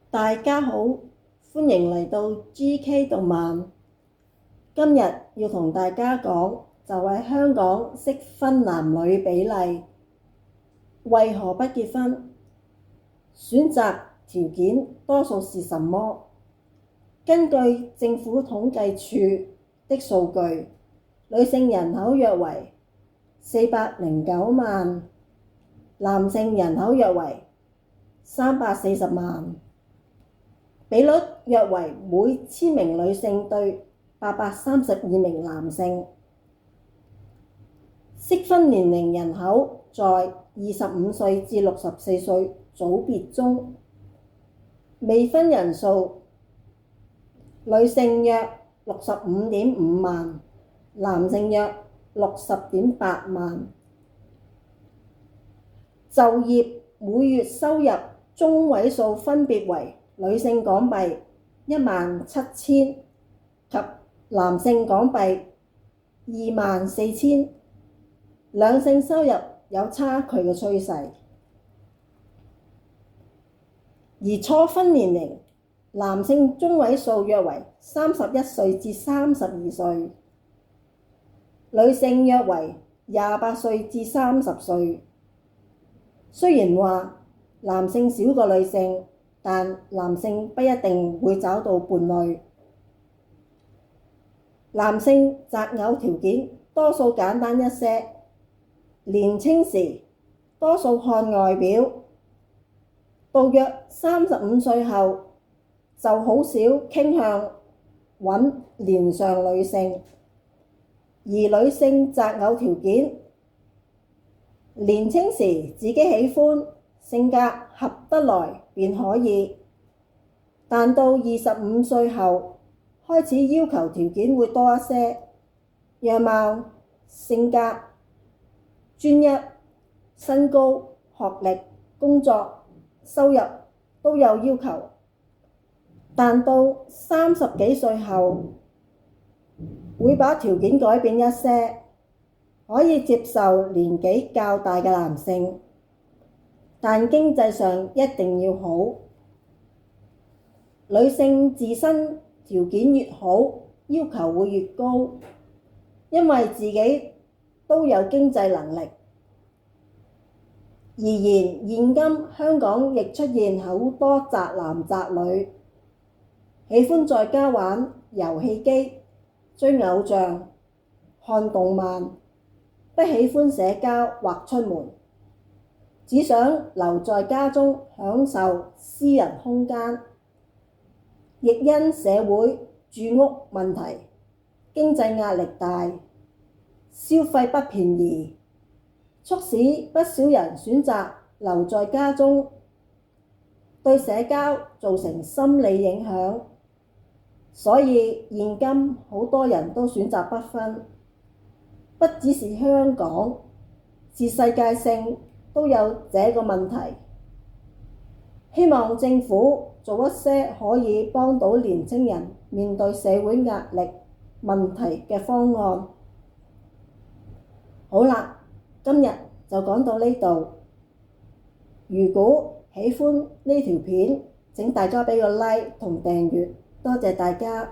大家好，歡迎嚟到 GK 動漫。今日要同大家講就係香港適婚男女比例，為何不結婚？選擇條件多數是什麼？根據政府統計處的數據，女性人口約為409萬，男性人口約為340萬。比率約為每千名女性對832名男性。適婚年齡人口在25歲至64歲組別中，未婚人數女性約65.5萬，男性約60.8萬。就業每月收入中位數分別為女性港幣17000及男性港幣24000，兩性收入有差距嘅趨勢。而初婚年齡，男性中位數約為31歲至32歲，女性約為28歲至30歲。雖然話男性少過女性，但男性不一定會找到伴侶。男性擇偶條件多數簡單一些，年青時多數看外表，到約35歲後就好少傾向揾年上女性。而女性擇偶條件，年青時自己喜歡，性格合得來便可以，但到25歲後開始要求條件會多一些，樣貌、性格、專一、身高、學歷、工作、收入都有要求，但到30幾歲後會把條件改變一些，可以接受年紀較大嘅男性，但經濟上一定要好。女性自身條件越好，要求會越高，因為自己都有經濟能力。然而現今香港亦出現好多宅男宅女，喜歡在家玩遊戲機、追偶像、看動漫，不喜歡社交或出門，只想留在家中享受私人空間。亦因社會住屋問題，經濟壓力大，消費不便宜，促使不少人選擇留在家中，對社交造成心理影響。所以現今好多人都選擇不婚，不只是香港，是世界性都有這個問題。希望政府做一些可以幫到年輕人面對社會壓力問題嘅方案。好啦，今日就講到呢度。如果喜歡呢條片，請大家俾個 like 同訂閱，多謝大家。